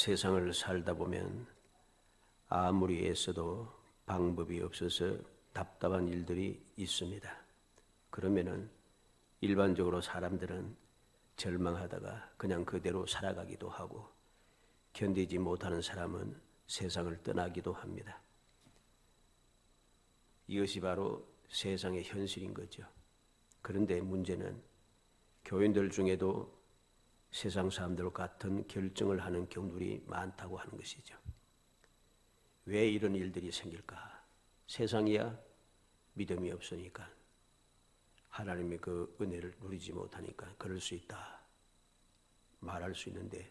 세상을 살다 보면 아무리 애써도 방법이 없어서 답답한 일들이 있습니다. 그러면은 일반적으로 사람들은 절망하다가 그냥 그대로 살아가기도 하고, 견디지 못하는 사람은 세상을 떠나기도 합니다. 이것이 바로 세상의 현실인 거죠. 그런데 문제는 교인들 중에도 세상 사람들과 같은 결정을 하는 경우들이 많다고 하는 것이죠. 왜 이런 일들이 생길까? 세상이야 믿음이 없으니까, 하나님의 그 은혜를 누리지 못하니까 그럴 수 있다 말할 수 있는데,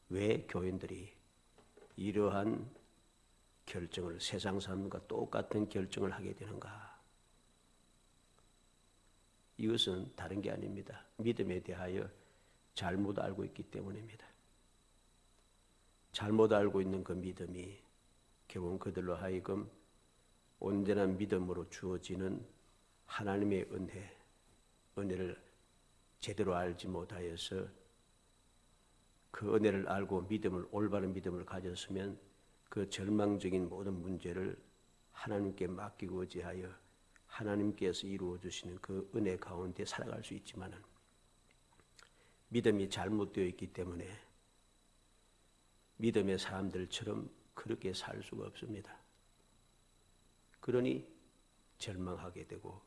왜 교인들이 이러한 결정을, 세상 사람과 똑같은 결정을 하게 되는가? 이것은 다른 게 아닙니다. 믿음에 대하여 잘못 알고 있기 때문입니다. 잘못 알고 있는 그 믿음이 결국 그들로 하여금 온전한 믿음으로 주어지는 하나님의 은혜를 제대로 알지 못하여서, 그 은혜를 알고 올바른 믿음을 가졌으면 그 절망적인 모든 문제를 하나님께 맡기고 의지하여 하나님께서 이루어 주시는 그 은혜 가운데 살아갈 수 있지만은, 믿음이 잘못되어 있기 때문에 믿음의 사람들처럼 그렇게 살 수가 없습니다. 그러니 절망하게 되고,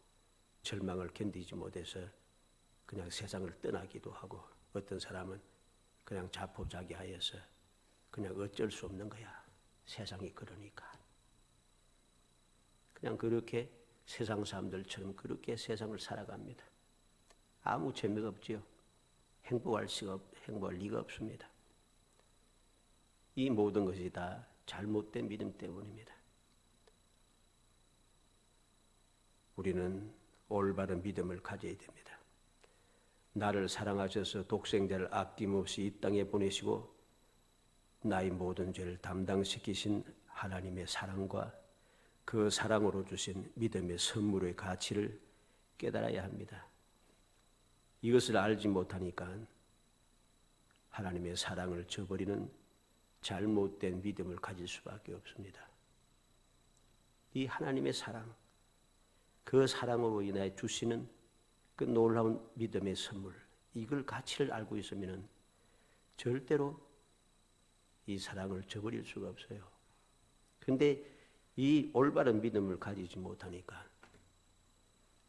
절망을 견디지 못해서 그냥 세상을 떠나기도 하고, 어떤 사람은 그냥 자포자기하여서 그냥 어쩔 수 없는 거야, 세상이 그러니까. 그냥 그렇게 세상 사람들처럼 그렇게 세상을 살아갑니다. 아무 재미가 없지요. 행복할 리가 없습니다. 이 모든 것이 다 잘못된 믿음 때문입니다. 우리는 올바른 믿음을 가져야 됩니다. 나를 사랑하셔서 독생자를 아낌없이 이 땅에 보내시고 나의 모든 죄를 담당시키신 하나님의 사랑과 그 사랑으로 주신 믿음의 선물의 가치를 깨달아야 합니다. 이것을 알지 못하니까 하나님의 사랑을 저버리는 잘못된 믿음을 가질 수밖에 없습니다. 이 하나님의 사랑, 그 사랑으로 인하여 주시는 그 놀라운 믿음의 선물, 이걸 가치를 알고 있으면 절대로 이 사랑을 저버릴 수가 없어요. 그런데 이 올바른 믿음을 가지지 못하니까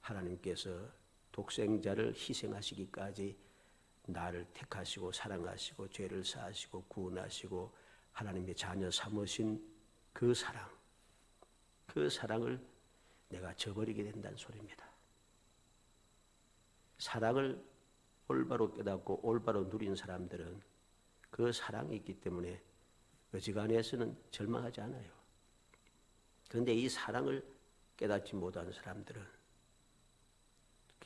하나님께서 독생자를 희생하시기까지 나를 택하시고 사랑하시고 죄를 사하시고 구원하시고 하나님의 자녀 삼으신 그 사랑을 내가 저버리게 된다는 소리입니다. 사랑을 올바로 깨닫고 올바로 누린 사람들은 그 사랑이 있기 때문에 어지간해서는 절망하지 않아요. 그런데 이 사랑을 깨닫지 못한 사람들은,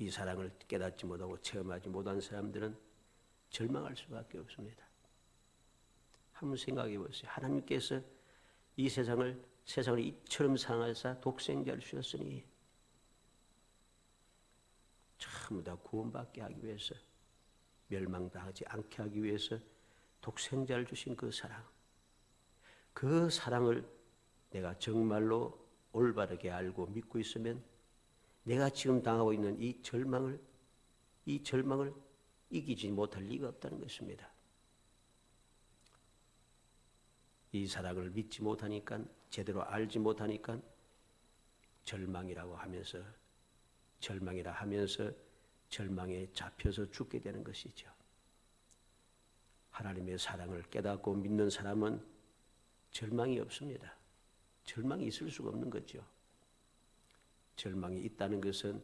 이 사랑을 깨닫지 못하고 체험하지 못한 사람들은 절망할 수밖에 없습니다. 한번 생각해 보세요. 하나님께서 이 세상을 이처럼 사랑하사 독생자를 주셨으니 전부 다 구원받게 하기 위해서, 멸망당하지 않게 하기 위해서 독생자를 주신 그 사랑을 내가 정말로 올바르게 알고 믿고 있으면 내가 지금 당하고 있는 이 절망을 이기지 못할 리가 없다는 것입니다. 이 사랑을 믿지 못하니까, 제대로 알지 못하니까 절망이라 하면서 절망에 잡혀서 죽게 되는 것이죠. 하나님의 사랑을 깨닫고 믿는 사람은 절망이 없습니다. 절망이 있을 수가 없는 거죠. 절망이 있다는 것은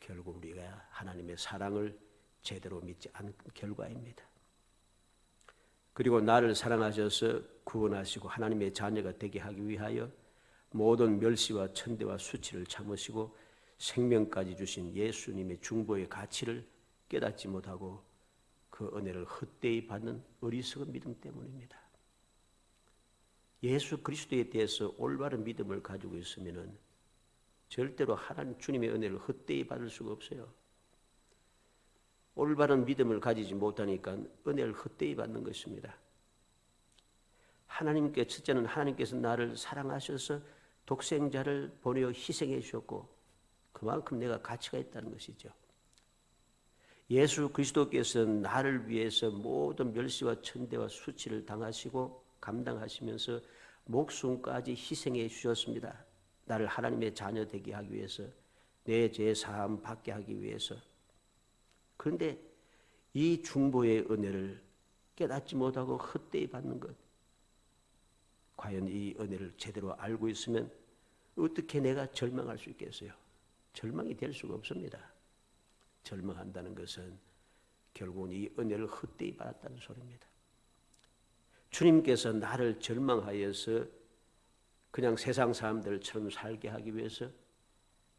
결국 우리가 하나님의 사랑을 제대로 믿지 않은 결과입니다. 그리고 나를 사랑하셔서 구원하시고 하나님의 자녀가 되게 하기 위하여 모든 멸시와 천대와 수치를 참으시고 생명까지 주신 예수님의 중보의 가치를 깨닫지 못하고 그 은혜를 헛되이 받는 어리석은 믿음 때문입니다. 예수 그리스도에 대해서 올바른 믿음을 가지고 있으면 절대로 하나님 주님의 은혜를 헛되이 받을 수가 없어요. 올바른 믿음을 가지지 못하니까 은혜를 헛되이 받는 것입니다. 하나님께 첫째는 하나님께서 나를 사랑하셔서 독생자를 보내어 희생해 주셨고 그만큼 내가 가치가 있다는 것이죠. 예수 그리스도께서 나를 위해서 모든 멸시와 천대와 수치를 당하시고 감당하시면서 목숨까지 희생해 주셨습니다. 나를 하나님의 자녀 되게 하기 위해서, 내 죄 사함 받게 하기 위해서. 그런데 이 중보의 은혜를 깨닫지 못하고 헛되이 받는 것, 과연 이 은혜를 제대로 알고 있으면 어떻게 내가 절망할 수 있겠어요? 절망이 될 수가 없습니다. 절망한다는 것은 결국은 이 은혜를 헛되이 받았다는 소리입니다. 주님께서 나를 절망하여서 그냥 세상 사람들처럼 살게 하기 위해서,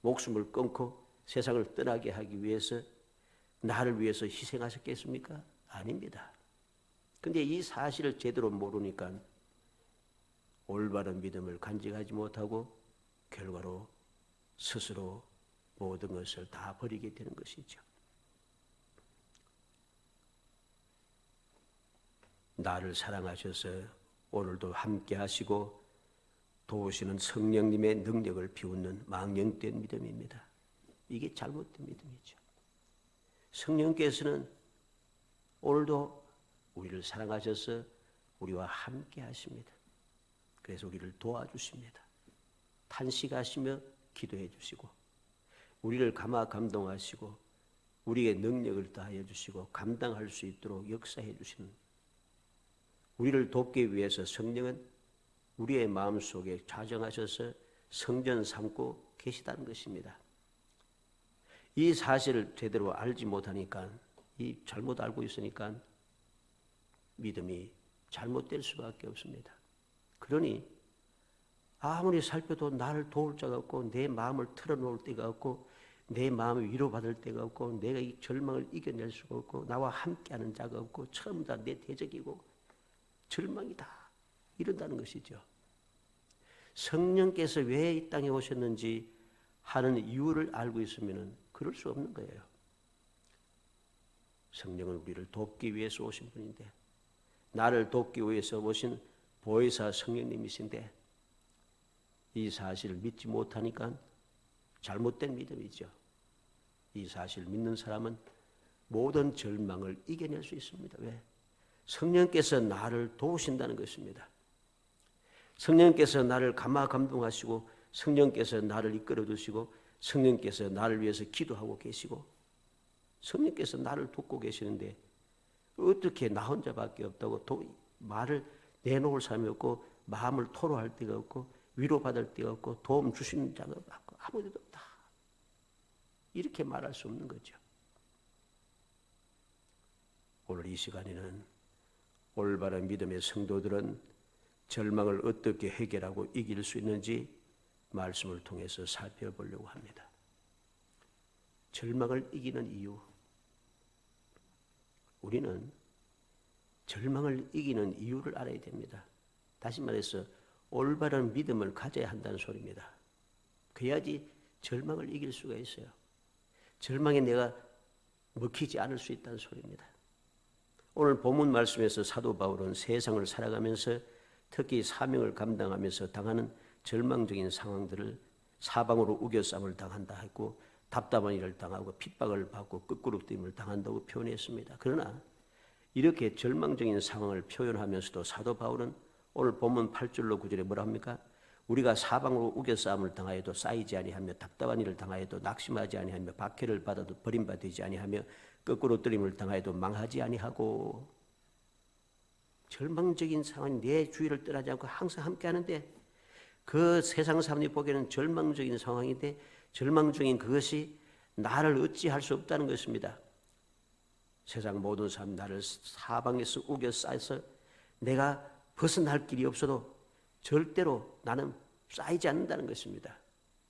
목숨을 끊고 세상을 떠나게 하기 위해서 나를 위해서 희생하셨겠습니까? 아닙니다. 그런데 이 사실을 제대로 모르니까 올바른 믿음을 간직하지 못하고 결과로 스스로 모든 것을 다 버리게 되는 것이죠. 나를 사랑하셔서 오늘도 함께 하시고 도우시는 성령님의 능력을 비웃는 망령된 믿음입니다. 이게 잘못된 믿음이죠. 성령께서는 오늘도 우리를 사랑하셔서 우리와 함께 하십니다. 그래서 우리를 도와주십니다. 탄식하시며 기도해 주시고 우리를 감화 감동하시고 우리의 능력을 다하여 주시고 감당할 수 있도록 역사해 주시는, 우리를 돕기 위해서 성령은 우리의 마음속에 좌정하셔서 성전 삼고 계시다는 것입니다. 이 사실을 제대로 알지 못하니까, 이 잘못 알고 있으니까 믿음이 잘못될 수밖에 없습니다. 그러니 아무리 살펴도 나를 도울 자가 없고 내 마음을 털어놓을 때가 없고 내 마음을 위로받을 때가 없고 내가 이 절망을 이겨낼 수가 없고 나와 함께하는 자가 없고 처음 다 내 대적이고 절망이다 이런다는 것이죠. 성령께서 왜 이 땅에 오셨는지 하는 이유를 알고 있으면 그럴 수 없는 거예요. 성령은 우리를 돕기 위해서 오신 분인데, 나를 돕기 위해서 오신 보혜사 성령님이신데 이 사실을 믿지 못하니까 잘못된 믿음이죠. 이 사실을 믿는 사람은 모든 절망을 이겨낼 수 있습니다. 왜? 성령께서 나를 도우신다는 것입니다. 성령께서 나를 감화 감동하시고 성령께서 나를 이끌어 주시고 성령께서 나를 위해서 기도하고 계시고 성령께서 나를 돕고 계시는데 어떻게 나 혼자밖에 없다고 말을 내놓을 사람이 없고 마음을 토로할 데가 없고 위로받을 데가 없고 도움 주시는 자가 없고 아무데도 없다. 이렇게 말할 수 없는 거죠. 오늘 이 시간에는 올바른 믿음의 성도들은 절망을 어떻게 해결하고 이길 수 있는지 말씀을 통해서 살펴보려고 합니다. 절망을 이기는 이유. 우리는 절망을 이기는 이유를 알아야 됩니다. 다시 말해서 올바른 믿음을 가져야 한다는 소리입니다. 그래야지 절망을 이길 수가 있어요. 절망에 내가 먹히지 않을 수 있다는 소리입니다. 오늘 본문 말씀에서 사도 바울은 세상을 살아가면서 특히 사명을 감당하면서 당하는 절망적인 상황들을 사방으로 우겨쌈을 당한다 했고 답답한 일을 당하고 핍박을 받고 끄꾸러뜨림을 당한다고 표현했습니다. 그러나 이렇게 절망적인 상황을 표현하면서도 사도 바울은 오늘 본문 8절로 9절에 뭐라 합니까? 우리가 사방으로 우겨싸움을 당하여도 쌓이지 아니하며 답답한 일을 당하여도 낙심하지 아니하며 박해를 받아도 버림받지 아니하며 끄꾸러뜨림을 당하여도 망하지 아니하고, 절망적인 상황이 내 주위를 떠나지 않고 항상 함께하는데 그 세상 사람들이 보기에는 절망적인 상황인데 절망적인 그것이 나를 어찌할 수 없다는 것입니다. 세상 모든 사람 나를 사방에서 우겨싸서 내가 벗어날 길이 없어도 절대로 나는 쌓이지 않는다는 것입니다.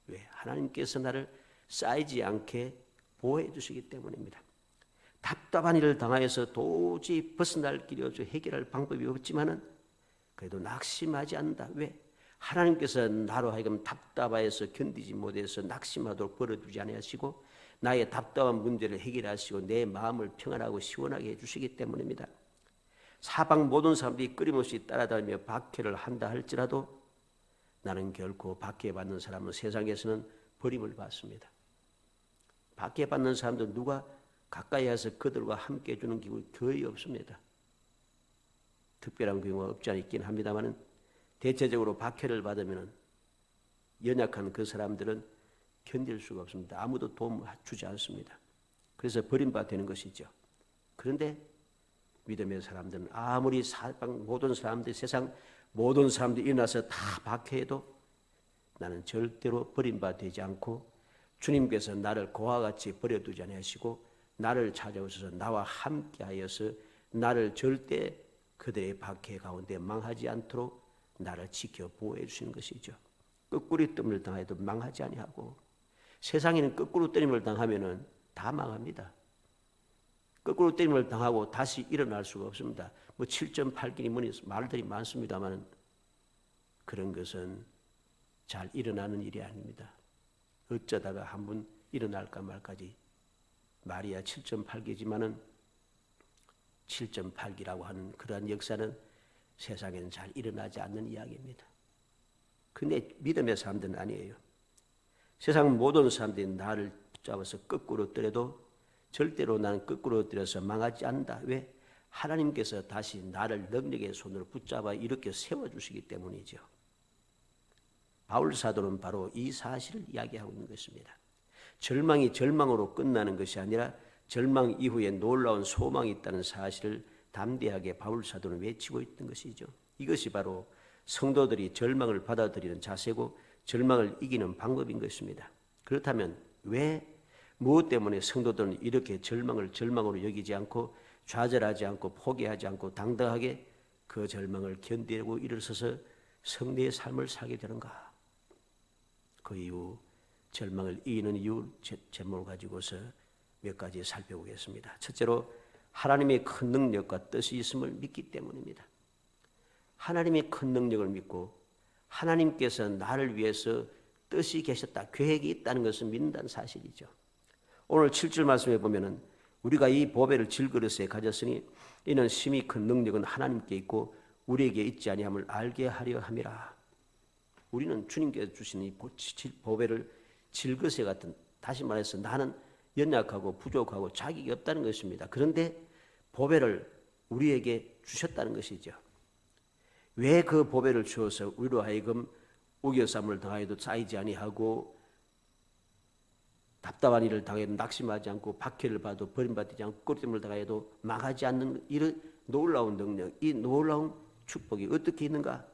왜? 하나님께서 나를 쌓이지 않게 보호해 주시기 때문입니다. 답답한 일을 당하여서 도저히 벗어날 길이 없어 해결할 방법이 없지만은 그래도 낙심하지 않는다. 왜? 하나님께서 나로 하여금 답답해서 견디지 못해서 낙심하도록 벌어두지 아니하시고 나의 답답한 문제를 해결하시고 내 마음을 평안하고 시원하게 해주시기 때문입니다. 사방 모든 사람들이 끊임없이 따라다니며 박해를 한다 할지라도 나는 결코 박해받는 사람은 세상에서는 버림을 받습니다. 박해받는 사람들 누가 가까이 와서 그들과 함께 해주는 기会거의 없습니다. 특별한 경우가 없지 않아 있긴 합니다만 대체적으로 박해를 받으면 연약한 그 사람들은 견딜 수가 없습니다. 아무도 도움 주지 않습니다. 그래서 버림받는 것이죠. 그런데 믿음의 사람들은 아무리 사방 모든 사람들이 세상 모든 사람들이 일어나서 다 박해해도 나는 절대로 버림받지 않고 주님께서 나를 고와 같이 버려두지 않으시고 나를 찾아오셔서 나와 함께하여서 나를 절대 그들의 박해 가운데 망하지 않도록 나를 지켜 보호해 주시는 것이죠. 거꾸로 뜸을 당해도 망하지 아니하고 세상에는 거꾸로 때림을 당하면은 다 망합니다. 거꾸로 때림을 당하고 다시 일어날 수가 없습니다. 뭐 7.8기니 뭐니 말들이 많습니다만 그런 것은 잘 일어나는 일이 아닙니다. 어쩌다가 한번 일어날까 말까지 말이야 7.8기지만은 7.8기라고 하는 그러한 역사는 세상에는 잘 일어나지 않는 이야기입니다. 근데 믿음의 사람들은 아니에요. 세상 모든 사람들이 나를 붙잡아서 거꾸로 때려도 절대로 나는 거꾸로 때려서 망하지 않는다. 왜? 하나님께서 다시 나를 능력의 손으로 붙잡아 이렇게 세워주시기 때문이죠. 바울 사도는 바로 이 사실을 이야기하고 있는 것입니다. 절망이 절망으로 끝나는 것이 아니라 절망 이후에 놀라운 소망이 있다는 사실을 담대하게 바울 사도는 외치고 있던 것이죠. 이것이 바로 성도들이 절망을 받아들이는 자세고 절망을 이기는 방법인 것입니다. 그렇다면 왜 무엇 때문에 성도들은 이렇게 절망을 절망으로 여기지 않고 좌절하지 않고 포기하지 않고 당당하게 그 절망을 견디고 일어서서 승리의 삶을 살게 되는가? 그 이유 절망을 이기는 이유 제목을 가지고서 몇 가지 살펴보겠습니다. 첫째로 하나님의 큰 능력과 뜻이 있음을 믿기 때문입니다. 하나님의 큰 능력을 믿고 하나님께서 나를 위해서 뜻이 계셨다, 계획이 있다는 것을 믿는다는 사실이죠. 오늘 7절 말씀에 보면은 우리가 이 보배를 질그릇에 가졌으니 이는 심히 큰 능력은 하나님께 있고 우리에게 있지 아니함을 알게 하려 함이라. 우리는 주님께서 주신 이 보배를 질그릇에 같은, 다시 말해서 나는 연약하고 부족하고 자격이 없다는 것입니다. 그런데 보배를 우리에게 주셨다는 것이죠. 왜 그 보배를 주어서 우리로 하여금 우겨쌈을 당하여도 쌓이지 아니하고 답답한 일을 당해도 낙심하지 않고 박해를 받아도 버림받지 않고 꼴등을 당해도 망하지 않는 이런 놀라운 능력, 이 놀라운 축복이 어떻게 있는가?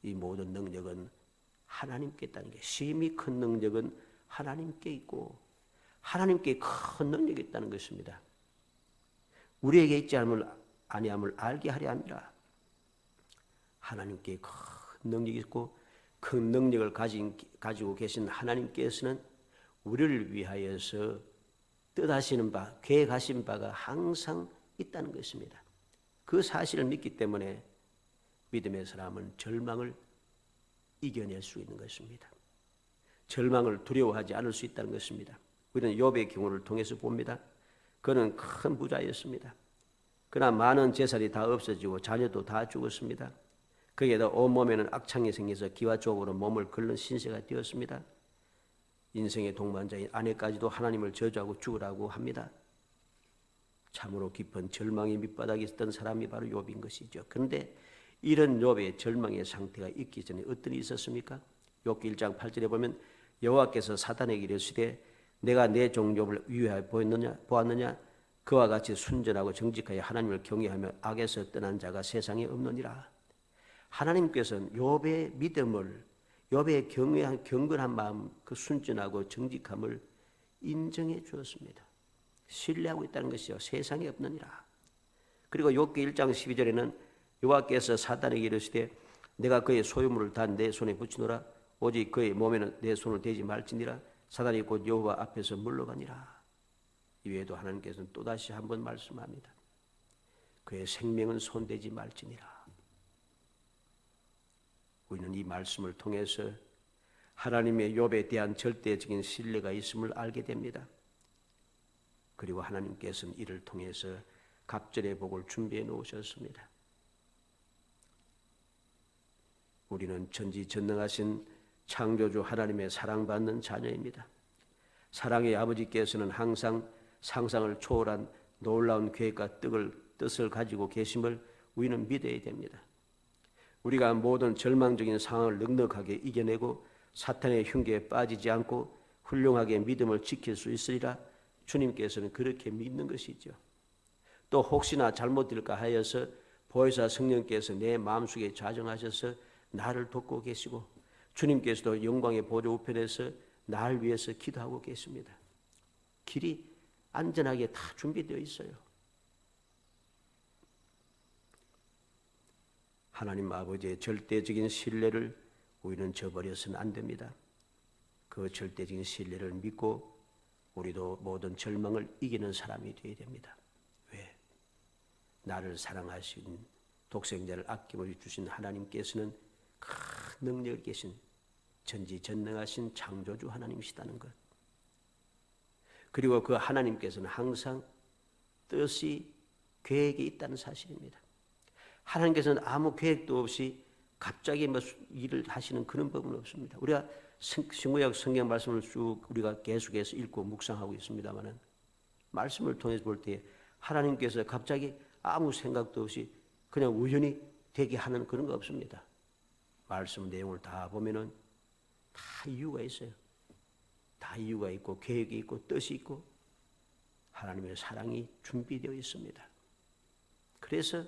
이 모든 능력은 하나님께 있다는 게, 심히 큰 능력은 하나님께 있고 하나님께 큰 능력이 있다는 것입니다. 우리에게 있지 아니함을 알게 하려 함이라. 하나님께 큰 능력이 있고 큰 능력을 가지고 계신 하나님께서는 우리를 위하여서 뜻하시는 바, 계획하신 바가 항상 있다는 것입니다. 그 사실을 믿기 때문에 믿음의 사람은 절망을 이겨낼 수 있는 것입니다. 절망을 두려워하지 않을 수 있다는 것입니다. 우리는 욥의 경우를 통해서 봅니다. 그는 큰 부자였습니다. 그러나 많은 재산이 다 없어지고 자녀도 다 죽었습니다. 거기에다 온몸에는 악창이 생겨서 기와 족으로 몸을 긁는 신세가 되었습니다. 인생의 동반자인 아내까지도 하나님을 저주하고 죽으라고 합니다. 참으로 깊은 절망의 밑바닥에 있었던 사람이 바로 욥인 것이죠. 그런데 이런 욥의 절망의 상태가 있기 전에 어떤 일이 있었습니까? 욥기 1장 8절에 보면 여호와께서 사단에게 이르시되 내가 내 종 욥을 위하여 보았느냐? 그와 같이 순전하고 정직하여 하나님을 경외하며 악에서 떠난 자가 세상에 없느니라. 하나님께서는 욥의 믿음을, 욥의 경외한 경건한 마음, 그 순전하고 정직함을 인정해 주었습니다. 신뢰하고 있다는 것이요, 세상에 없느니라. 그리고 욥기 1장 12절에는 여호와께서 사단에게 이르시되 내가 그의 소유물을 다 내 손에 붙이노라. 오직 그의 몸에는 내 손을 대지 말지니라. 사단이 곧 여호와 앞에서 물러가니라. 이외에도 하나님께서는 또다시 한번 말씀합니다. 그의 생명은 손대지 말지니라. 우리는 이 말씀을 통해서 하나님의 욥에 대한 절대적인 신뢰가 있음을 알게 됩니다. 그리고 하나님께서는 이를 통해서 갑절의 복을 준비해 놓으셨습니다. 우리는 전지전능하신 창조주 하나님의 사랑받는 자녀입니다. 사랑의 아버지께서는 항상 상상을 초월한 놀라운 계획과 뜻을 가지고 계심을 우리는 믿어야 됩니다. 우리가 모든 절망적인 상황을 넉넉하게 이겨내고 사탄의 흉계에 빠지지 않고 훌륭하게 믿음을 지킬 수 있으리라 주님께서는 그렇게 믿는 것이죠. 또 혹시나 잘못될까 하여서 보혜사 성령께서 내 마음속에 좌정하셔서 나를 돕고 계시고 주님께서도 영광의 보좌 우편에서 나를 위해서 기도하고 계십니다. 길이 안전하게 다 준비되어 있어요. 하나님 아버지의 절대적인 신뢰를 우리는 저버려서는 안 됩니다. 그 절대적인 신뢰를 믿고 우리도 모든 절망을 이기는 사람이 되어야 됩니다. 왜? 나를 사랑하신 독생자를 아낌없이 주신 하나님께서는 큰 능력을 계신 전지전능하신 창조주 하나님이시다는 것. 그리고 그 하나님께서는 항상 뜻이 계획이 있다는 사실입니다. 하나님께서는 아무 계획도 없이 갑자기 일을 하시는 그런 법은 없습니다. 우리가 신구약 성경 말씀을 쭉 우리가 계속해서 읽고 묵상하고 있습니다만은 말씀을 통해서 볼 때 하나님께서 갑자기 아무 생각도 없이 그냥 우연히 되게 하는 그런 거 없습니다. 말씀 내용을 다 보면은 다 이유가 있어요. 다 이유가 있고 계획이 있고 뜻이 있고 하나님의 사랑이 준비되어 있습니다. 그래서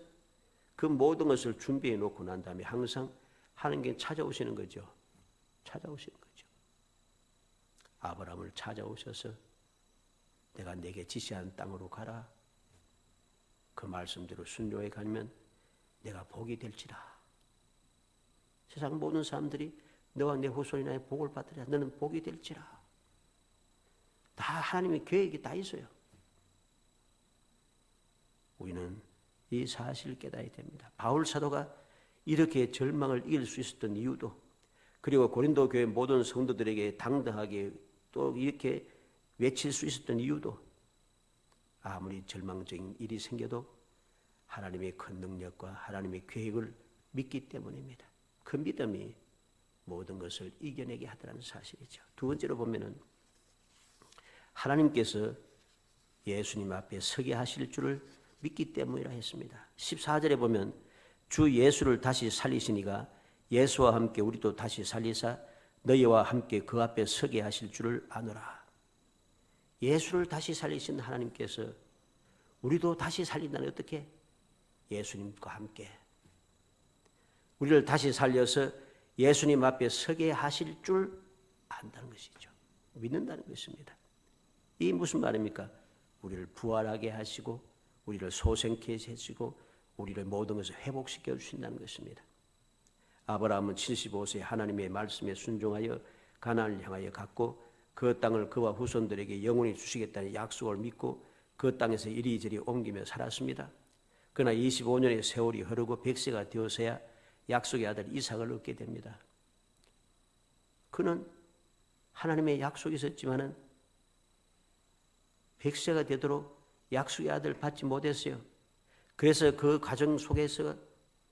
그 모든 것을 준비해 놓고 난 다음에 항상 하나님께 찾아오시는 거죠. 찾아오시는 거죠. 아브라함을 찾아오셔서 내가 내게 지시한 땅으로 가라. 그 말씀대로 순종해 가면 내가 복이 될지라. 세상 모든 사람들이 너와 내 후손이 나의 복을 받으리라. 너는 복이 될지라. 다 하나님의 계획이 다 있어요. 우리는 이 사실을 깨달아야 됩니다. 바울 사도가 이렇게 절망을 이길 수 있었던 이유도 그리고 고린도 교회 모든 성도들에게 당당하게 또 이렇게 외칠 수 있었던 이유도 아무리 절망적인 일이 생겨도 하나님의 큰 능력과 하나님의 계획을 믿기 때문입니다. 그 믿음이 모든 것을 이겨내게 하더라는 사실이죠. 두 번째로 보면은 하나님께서 예수님 앞에 서게 하실 줄을 믿기 때문이라 했습니다. 14절에 보면 주 예수를 다시 살리시니가 예수와 함께 우리도 다시 살리사 너희와 함께 그 앞에 서게 하실 줄을 아노라. 예수를 다시 살리신 하나님께서 우리도 다시 살린다는 어떻게? 예수님과 함께 우리를 다시 살려서 예수님 앞에 서게 하실 줄 안다는 것이죠. 믿는다는 것입니다. 이 무슨 말입니까? 우리를 부활하게 하시고 우리를 소생케 하시고 우리를 모든 것을 회복시켜 주신다는 것입니다. 아브라함은 75세 하나님의 말씀에 순종하여 가나안을 향하여 갔고 그 땅을 그와 후손들에게 영원히 주시겠다는 약속을 믿고 그 땅에서 이리저리 옮기며 살았습니다. 그러나 25년의 세월이 흐르고 100세가 되어서야 약속의 아들 이삭을 얻게 됩니다. 그는 하나님의 약속이 있었지만은 100세가 되도록 약속의 아들을 받지 못했어요. 그래서 그 과정 속에서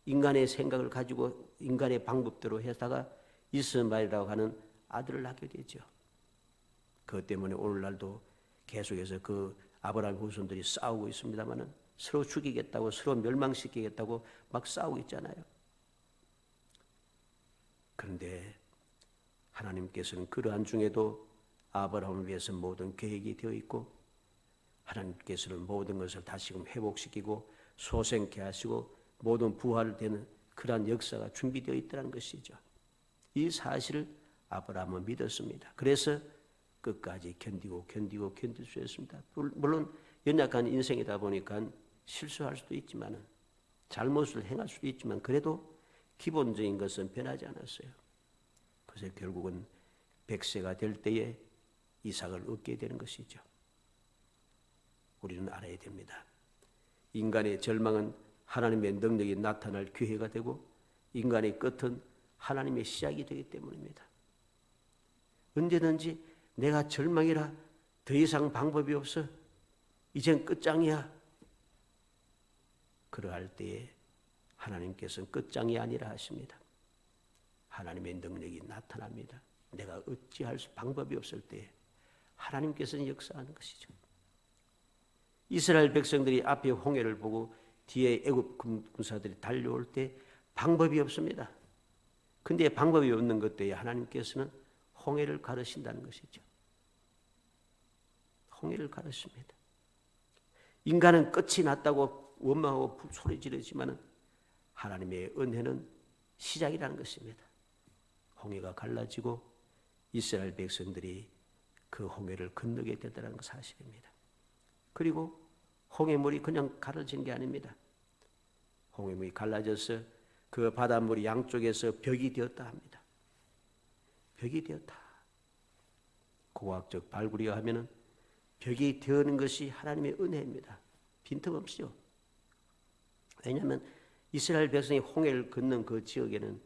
인간의 생각을 가지고 인간의 방법대로 해다가 이스마엘이라고 하는 아들을 낳게 되죠. 그것 때문에 오늘날도 계속해서 그 아브라함 후손들이 싸우고 있습니다만은 서로 죽이겠다고 서로 멸망시키겠다고 막 싸우고 있잖아요. 그런데 하나님께서는 그러한 중에도 아브라함을 위해서 모든 계획이 되어 있고 하나님께서는 모든 것을 다시금 회복시키고 소생케 하시고 모든 부활되는 그러한 역사가 준비되어 있다는 것이죠. 이 사실을 아브라함은 믿었습니다. 그래서 끝까지 견딜 수 있습니다. 물론 연약한 인생이다 보니까 실수할 수도 있지만 잘못을 행할 수도 있지만 그래도 기본적인 것은 변하지 않았어요. 그래서 결국은 100세가 될 때에 이삭을 얻게 되는 것이죠. 우리는 알아야 됩니다. 인간의 절망은 하나님의 능력이 나타날 기회가 되고 인간의 끝은 하나님의 시작이 되기 때문입니다. 언제든지 내가 절망이라 더 이상 방법이 없어 이젠 끝장이야 그러할 때에 하나님께서는 끝장이 아니라 하십니다. 하나님의 능력이 나타납니다. 내가 어찌할 방법이 없을 때 하나님께서는 역사하는 것이죠. 이스라엘 백성들이 앞에 홍해를 보고 뒤에 애굽 군사들이 달려올 때 방법이 없습니다. 근데 방법이 없는 것 때에 하나님께서는 홍해를 가르신다는 것이죠. 홍해를 가르십니다. 인간은 끝이 났다고 원망하고 소리 지르지만 하나님의 은혜는 시작이라는 것입니다. 홍해가 갈라지고 이스라엘 백성들이 그 홍해를 건너게 되더라는 것 사실입니다. 그리고 홍해물이 그냥 갈라진 게 아닙니다. 홍해물이 갈라져서 그 바닷물이 양쪽에서 벽이 되었다 합니다. 벽이 되었다. 고고학적 발굴이가 하면은 벽이 되는 것이 하나님의 은혜입니다. 빈틈없이요. 왜냐하면 이스라엘 백성이 홍해를 건넌 그 지역에는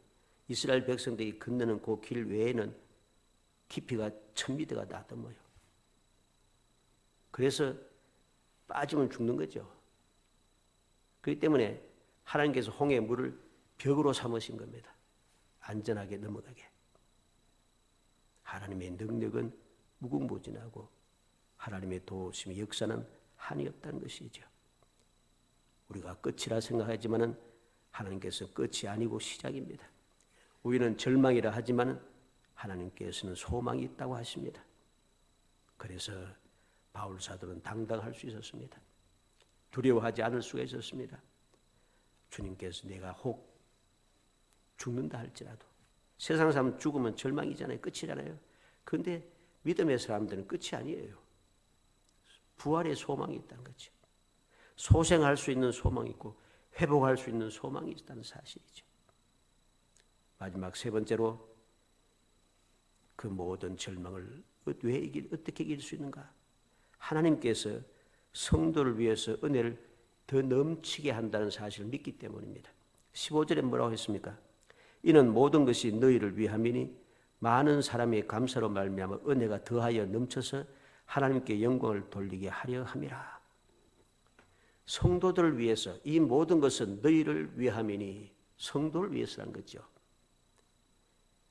이스라엘 백성들이 건너는 그 길 외에는 깊이가 1000미터가 나더머요. 그래서 빠지면 죽는 거죠. 그렇기 때문에 하나님께서 홍해 물을 벽으로 삼으신 겁니다. 안전하게 넘어가게. 하나님의 능력은 무궁무진하고 하나님의 도우심의 역사는 한이 없다는 것이죠. 우리가 끝이라 생각하지만은 하나님께서 끝이 아니고 시작입니다. 우리는 절망이라 하지만은 하나님께서는 소망이 있다고 하십니다. 그래서 바울 사도는 당당할 수 있었습니다. 두려워하지 않을 수가 있었습니다. 주님께서 내가 혹 죽는다 할지라도 세상 사람 죽으면 절망이잖아요. 끝이잖아요. 그런데 믿음의 사람들은 끝이 아니에요. 부활의 소망이 있다는 거죠. 소생할 수 있는 소망이 있고 회복할 수 있는 소망이 있다는 사실이죠. 마지막 세 번째로 그 모든 절망을 어떻게 이길 수 있는가? 하나님께서 성도를 위해서 은혜를 더 넘치게 한다는 사실을 믿기 때문입니다. 15절에 뭐라고 했습니까? 이는 모든 것이 너희를 위함이니 많은 사람의 감사로 말미암아 은혜가 더하여 넘쳐서 하나님께 영광을 돌리게 하려 함이라. 성도들을 위해서 이 모든 것은 너희를 위함이니 성도를 위해서란 거죠.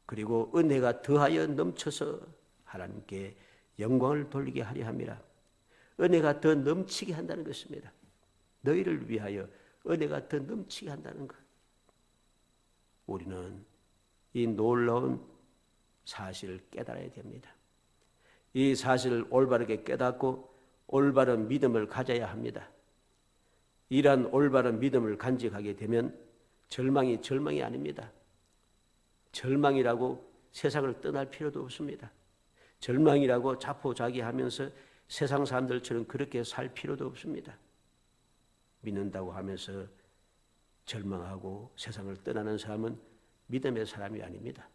그리고 은혜가 더하여 넘쳐서 하나님께 영광을 돌리게 하려 함이라. 은혜가 더 넘치게 한다는 것입니다. 너희를 위하여 은혜가 더 넘치게 한다는 것. 우리는 이 놀라운 사실을 깨달아야 됩니다. 이 사실을 올바르게 깨닫고 올바른 믿음을 가져야 합니다. 이러한 올바른 믿음을 간직하게 되면 절망이 아닙니다. 절망이라고 세상을 떠날 필요도 없습니다. 절망이라고 자포자기하면서 세상 사람들처럼 그렇게 살 필요도 없습니다. 믿는다고 하면서 절망하고 세상을 떠나는 사람은 믿음의 사람이 아닙니다.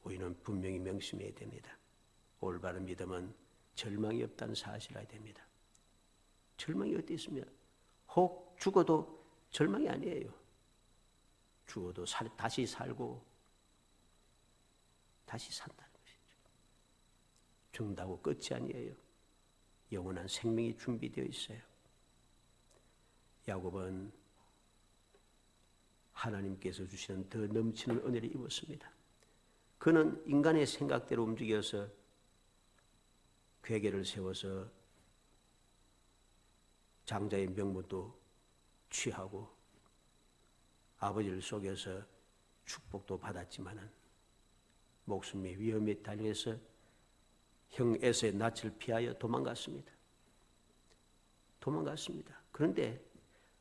우리는 분명히 명심해야 됩니다. 올바른 믿음은 절망이 없다는 사실을 알아야 됩니다. 절망이 어디 있습니까? 혹 죽어도 절망이 아니에요. 죽어도 다시 살고 다시 산다는 것이죠. 죽는다고 끝이 아니에요. 영원한 생명이 준비되어 있어요. 야곱은 하나님께서 주시는 더 넘치는 은혜를 입었습니다. 그는 인간의 생각대로 움직여서 괴계를 세워서 장자의 명분도 취하고 아버지를 속여서 축복도 받았지만은 목숨의 위험에 달려서 형 에서의 낯을 피하여 도망갔습니다. 그런데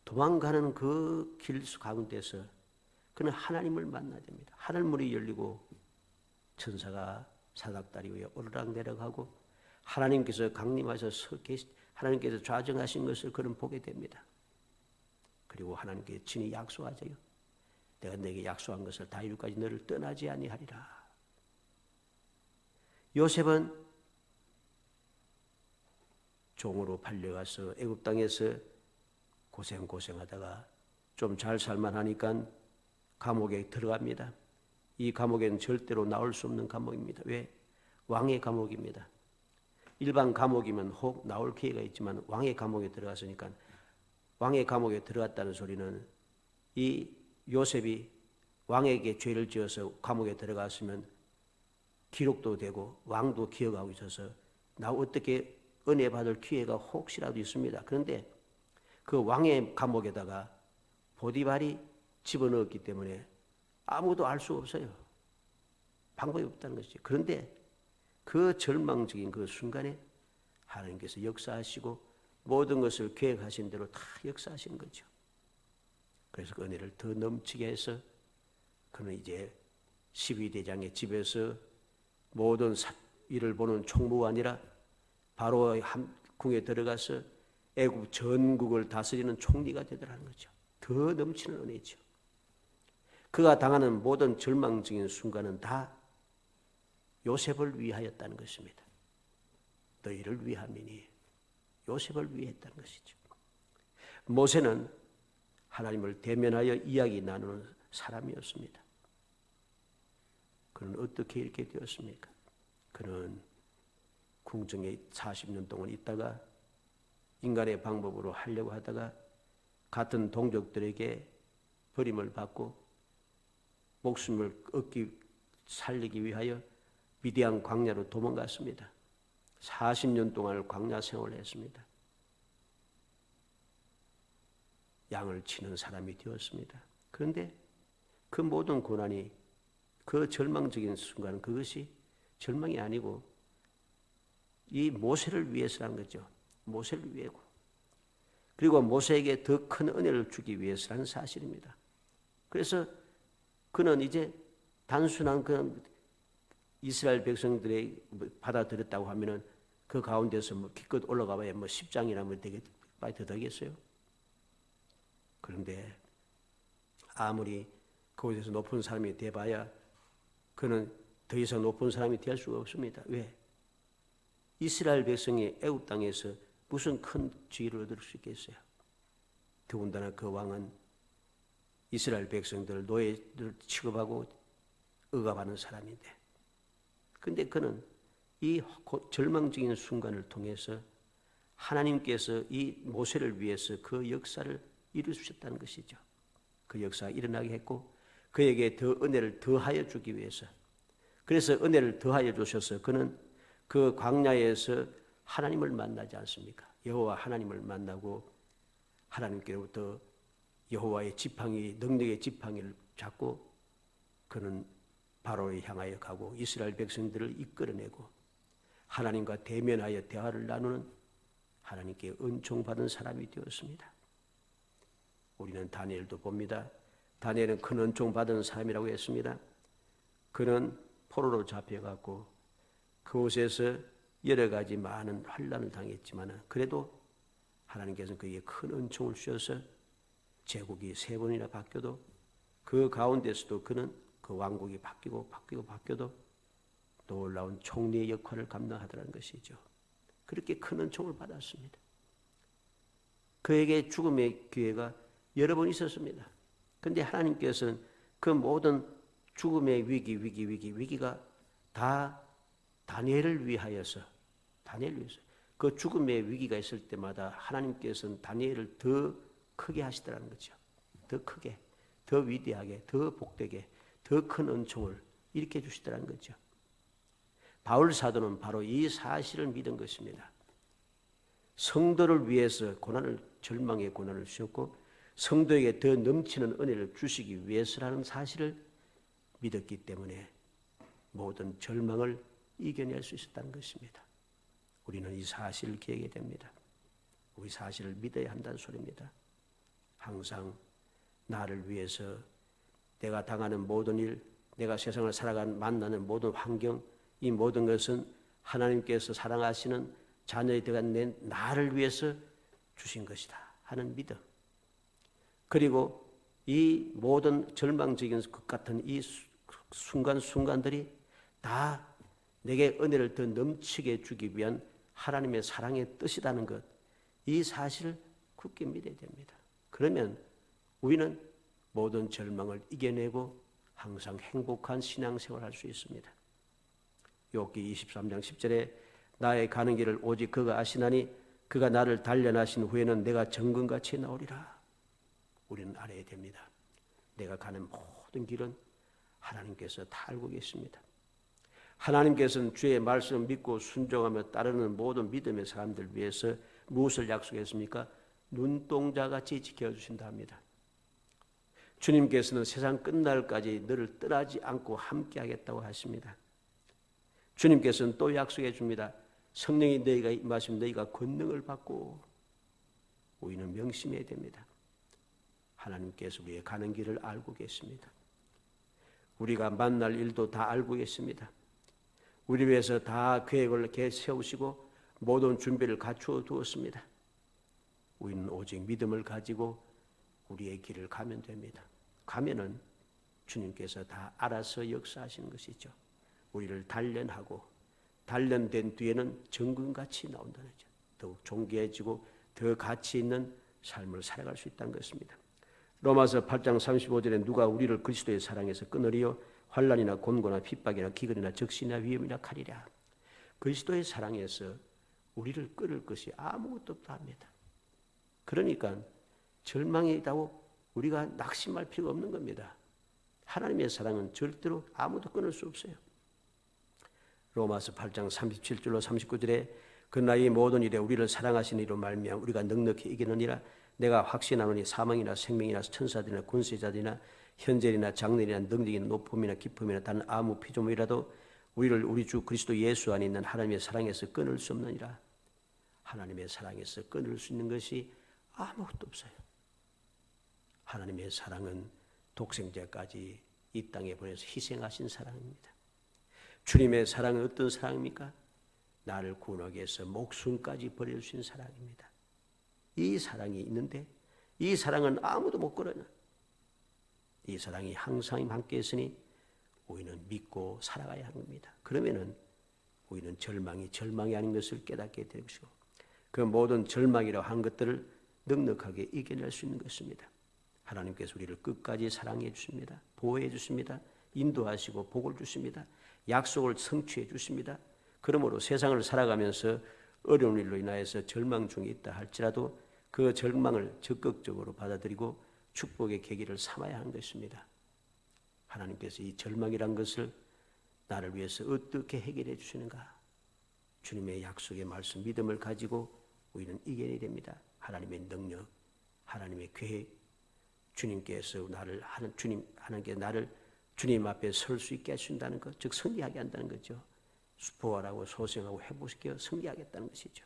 도망가는 그 길 가운데서 그는 하나님을 만나야 됩니다. 하늘문이 열리고 천사가 사닥다리 위에 오르락 내려가고 하나님께서 강림하셔 하나님께서 좌정하신 것을 그는 보게 됩니다. 그리고 하나님께 친히 약속하세요. 내가 내게 약속한 것을 다 이루기까지 너를 떠나지 아니하리라. 요셉은 종으로 팔려가서 애굽 땅에서 고생하다가 좀 잘 살만하니까 감옥에 들어갑니다. 이 감옥에는 절대로 나올 수 없는 감옥입니다. 왜? 왕의 감옥입니다. 일반 감옥이면 혹 나올 기회가 있지만 왕의 감옥에 들어갔으니까 왕의 감옥에 들어갔다는 소리는 이 요셉이 왕에게 죄를 지어서 감옥에 들어갔으면 기록도 되고 왕도 기억하고 있어서 나 어떻게 은혜 받을 기회가 혹시라도 있습니다. 그런데 그 왕의 감옥에다가 보디발이 집어넣었기 때문에 아무도 알 수 없어요. 방법이 없다는 것이죠. 그런데 그 절망적인 그 순간에 하나님께서 역사하시고 모든 것을 계획하신 대로 다 역사하시는 거죠. 그래서 그 은혜를 더 넘치게 해서 그는 이제 12대장의 집에서 모든 일을 보는 총무가 아니라 바로 궁에 들어가서 애국 전국을 다스리는 총리가 되더라는 거죠. 더 넘치는 은혜죠. 그가 당하는 모든 절망적인 순간은 다 요셉을 위하였다는 것입니다. 너희를 위함이니 요셉을 위했다는 것이죠. 모세는 하나님을 대면하여 이야기 나누는 사람이었습니다. 그는 어떻게 이렇게 되었습니까? 그는 궁정에 40년 동안 있다가 인간의 방법으로 하려고 하다가 같은 동족들에게 버림을 받고 목숨을 살리기 위하여 미디안 광야로 도망갔습니다. 40년 동안 광야 생활을 했습니다. 양을 치는 사람이 되었습니다. 그런데 그 모든 고난이 그 절망적인 순간은 그것이 절망이 아니고 이 모세를 위해서라는 거죠. 모세를 위해고 그리고 모세에게 더 큰 은혜를 주기 위해서라는 사실입니다. 그래서 그는 이제 단순한 그런 이스라엘 백성들의 받아들였다고 하면은 그 가운데서 뭐 기껏 올라가봐야 뭐 10장이나 뭐 되게 많이 더 되겠어요. 그런데 아무리 그곳에서 높은 사람이 돼봐야 그는 더 이상 높은 사람이 될 수가 없습니다. 왜? 이스라엘 백성이 애굽 땅에서 무슨 큰 지위를 얻을 수 있겠어요? 더군다나 그 왕은 이스라엘 백성들 노예를 취급하고 억압하는 사람인데, 그런데 그는 이 절망적인 순간을 통해서 하나님께서 이 모세를 위해서 그 역사를 이루셨다는 것이죠. 그 역사가 일어나게 했고 그에게 더 은혜를 더하여 주기 위해서, 그래서 은혜를 더하여 주셔서 그는 그 광야에서 하나님을 만나지 않습니까? 여호와 하나님을 만나고 하나님께로부터 여호와의 지팡이, 능력의 지팡이를 잡고 그는 바로를 향하여 가고 이스라엘 백성들을 이끌어내고 하나님과 대면하여 대화를 나누는 하나님께 은총받은 사람이 되었습니다. 우리는 다니엘도 봅니다. 다니엘은 큰 은총받은 사람이라고 했습니다. 그는 포로로 잡혀갔고 그곳에서 여러 가지 많은 환난을 당했지만 그래도 하나님께서는 그에게 큰 은총을 주셔서 제국이 3번이나 바뀌어도 그 가운데서도 그는 그 왕국이 바뀌어도 놀라운 총리의 역할을 감당하더라는 것이죠. 그렇게 큰 은총을 받았습니다. 그에게 죽음의 기회가 여러 번 있었습니다. 그런데 하나님께서는 그 모든 죽음의 위기가 다 다니엘을 위하여서 그 죽음의 위기가 있을 때마다 하나님께서는 다니엘을 더 크게 하시더라는 거죠. 더 크게, 더 위대하게, 더 복되게, 더 큰 은총을 일으켜 주시더라는 거죠. 바울 사도는 바로 이 사실을 믿은 것입니다. 성도를 위해서 절망의 고난을 주셨고 성도에게 더 넘치는 은혜를 주시기 위해서라는 사실을 믿었기 때문에 모든 절망을 이겨낼 수 있었다는 것입니다. 우리는 이 사실을 기억해야 됩니다. 우리 사실을 믿어야 한다는 소리입니다. 항상 나를 위해서 내가 당하는 모든 일, 내가 세상을 만나는 모든 환경, 이 모든 것은 하나님께서 사랑하시는 자녀에 들어간 나를 위해서 주신 것이다 하는 믿음. 그리고 이 모든 절망적인 것 같은 이 순간들이 다 내게 은혜를 더 넘치게 주기 위한 하나님의 사랑의 뜻이라는 것, 이 사실을 굳게 믿어야 됩니다. 그러면 우리는 모든 절망을 이겨내고 항상 행복한 신앙생활을 할 수 있습니다. 욥기 23장 10절에 나의 가는 길을 오직 그가 아시나니 그가 나를 단련하신 후에는 내가 정금같이 나오리라. 우리는 알아야 됩니다. 내가 가는 모든 길은 하나님께서 다 알고 계십니다. 하나님께서는 주의 말씀을 믿고 순종하며 따르는 모든 믿음의 사람들 위해서 무엇을 약속했습니까? 눈동자같이 지켜주신다 합니다. 주님께서는 세상 끝날까지 너를 떠나지 않고 함께 하겠다고 하십니다. 주님께서는 또 약속해 줍니다. 성령이 너희가 임하시면 너희가 권능을 받고, 우리는 명심해야 됩니다. 하나님께서 우리의 가는 길을 알고 계십니다. 우리가 만날 일도 다 알고 계십니다. 우리 위해서 다 계획을 세우시고 모든 준비를 갖추어 두었습니다. 우리는 오직 믿음을 가지고 우리의 길을 가면 됩니다. 가면은 주님께서 다 알아서 역사하시는 것이죠. 우리를 단련하고 단련된 뒤에는 정금같이 나온다는 거죠. 더욱 존귀해지고 더 가치 있는 삶을 살아갈 수 있다는 것입니다. 로마서 8장 35절에 누가 우리를 그리스도의 사랑에서 끊으리요? 환난이나 곤고나 핍박이나 기근이나 적신이나 위험이나 칼이랴. 그리스도의 사랑에서 우리를 끊을 것이 아무것도 없다 합니다. 그러니까 절망이 있다고 우리가 낙심할 필요가 없는 겁니다. 하나님의 사랑은 절대로 아무도 끊을 수 없어요. 로마서 8장 37절로 39절에 그러나 이 모든 일에 우리를 사랑하시는 이로 말미암아 우리가 넉넉히 이기느니라. 내가 확신하노니 사망이나 생명이나 천사들이나 군세자들이나 현재이나 장래이나 능력이나 높음이나 깊음이나 단 아무 피조물이라도 우리를 우리 주 그리스도 예수 안에 있는 하나님의 사랑에서 끊을 수 없느니라. 하나님의 사랑에서 끊을 수 있는 것이 아무것도 없어요. 하나님의 사랑은 독생자까지 이 땅에 보내서 희생하신 사랑입니다. 주님의 사랑은 어떤 사랑입니까? 나를 구원하기 위해서 목숨까지 버려주신 사랑입니다. 이 사랑이 있는데 이 사랑은 아무도 못 걸어요. 이 사랑이 항상 함께 있으니 우리는 믿고 살아가야 하는 겁니다. 그러면은 우리는 절망이 아닌 것을 깨닫게 될 것이고 그 모든 절망이라고 한 것들을 넉넉하게 이겨낼 수 있는 것입니다. 하나님께서 우리를 끝까지 사랑해 주십니다. 보호해 주십니다. 인도하시고 복을 주십니다. 약속을 성취해 주십니다. 그러므로 세상을 살아가면서 어려운 일로 인하여서 절망 중에 있다 할지라도 그 절망을 적극적으로 받아들이고 축복의 계기를 삼아야 하는 것입니다. 하나님께서 이 절망이란 것을 나를 위해서 어떻게 해결해 주시는가? 주님의 약속의 말씀, 믿음을 가지고 우리는 이겨내야 됩니다. 하나님의 능력, 하나님의 계획, 주님께서 하나님께서 나를 주님 앞에 설 수 있게 하신다는 것, 즉 승리하게 한다는 거죠. 부활하고 소생하고 회복시켜 승리하겠다는 것이죠.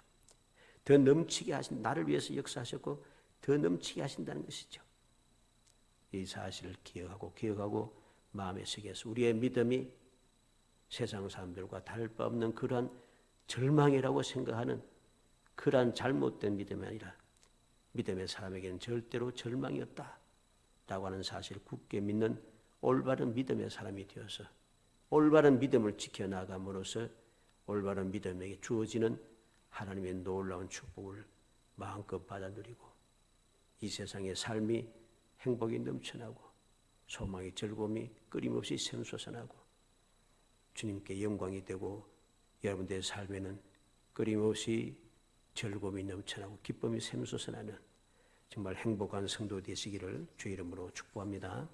더 넘치게 나를 위해서 역사하셨고 더 넘치게 하신다는 것이죠. 이 사실을 기억하고 마음에 새겨서 우리의 믿음이 세상 사람들과 다를 바 없는 그러한 절망이라고 생각하는 그러한 잘못된 믿음이 아니라 믿음의 사람에게는 절대로 절망이 없다라고 하는 사실을 굳게 믿는 올바른 믿음의 사람이 되어서 올바른 믿음을 지켜나감으로써 올바른 믿음에게 주어지는 하나님의 놀라운 축복을 마음껏 받아 누리고 이 세상의 삶이 행복이 넘쳐나고 소망의 즐거움이 끊임없이 샘솟아나고 주님께 영광이 되고 여러분들의 삶에는 끊임없이 즐거움이 넘쳐나고 기쁨이 샘솟아나는 정말 행복한 성도 되시기를 주의 이름으로 축복합니다.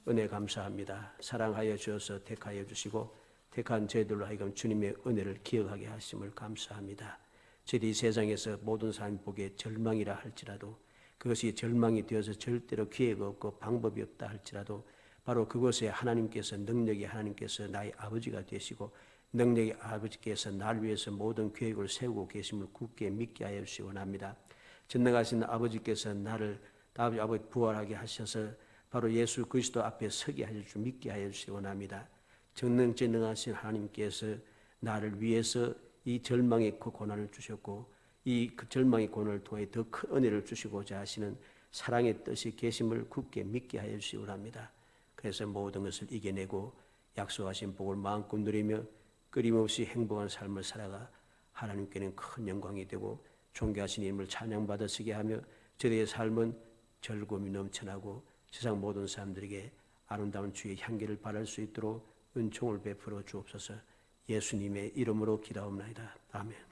은혜 감사합니다. 사랑하여 주셔서 택하여 주시고 택한 저희들로 하여금 주님의 은혜를 기억하게 하심을 감사합니다. 저희들이 세상에서 모든 사람이 보기에 절망이라 할지라도 그것이 절망이 되어서 절대로 기회가 없고 방법이 없다 할지라도 바로 그것에 하나님께서 나의 아버지가 되시고 능력의 아버지께서 나를 위해서 모든 계획을 세우고 계심을 굳게 믿게 하여 주시기 원합니다. 전능하신 아버지께서 나를 아버지 부활하게 하셔서 바로 예수 그리스도 앞에 서게 하여 주시고 믿게 하여 주시기 원합니다. 전능하신 하나님께서 나를 위해서 이 절망의 그 고난을 주셨고 이 그 절망의 고난을 통해 더 큰 은혜를 주시고자 하시는 사랑의 뜻이 계심을 굳게 믿게 하여 주시기 원합니다. 그래서 모든 것을 이겨내고 약속하신 복을 마음껏 누리며 끊임없이 행복한 삶을 살아가 하나님께는 큰 영광이 되고 존귀하신 이름을 찬양받으시게 하며 저희의 삶은 즐거움이 넘쳐나고 세상 모든 사람들에게 아름다운 주의 향기를 발할 수 있도록 은총을 베풀어 주옵소서. 예수님의 이름으로 기도하옵나이다. 아멘.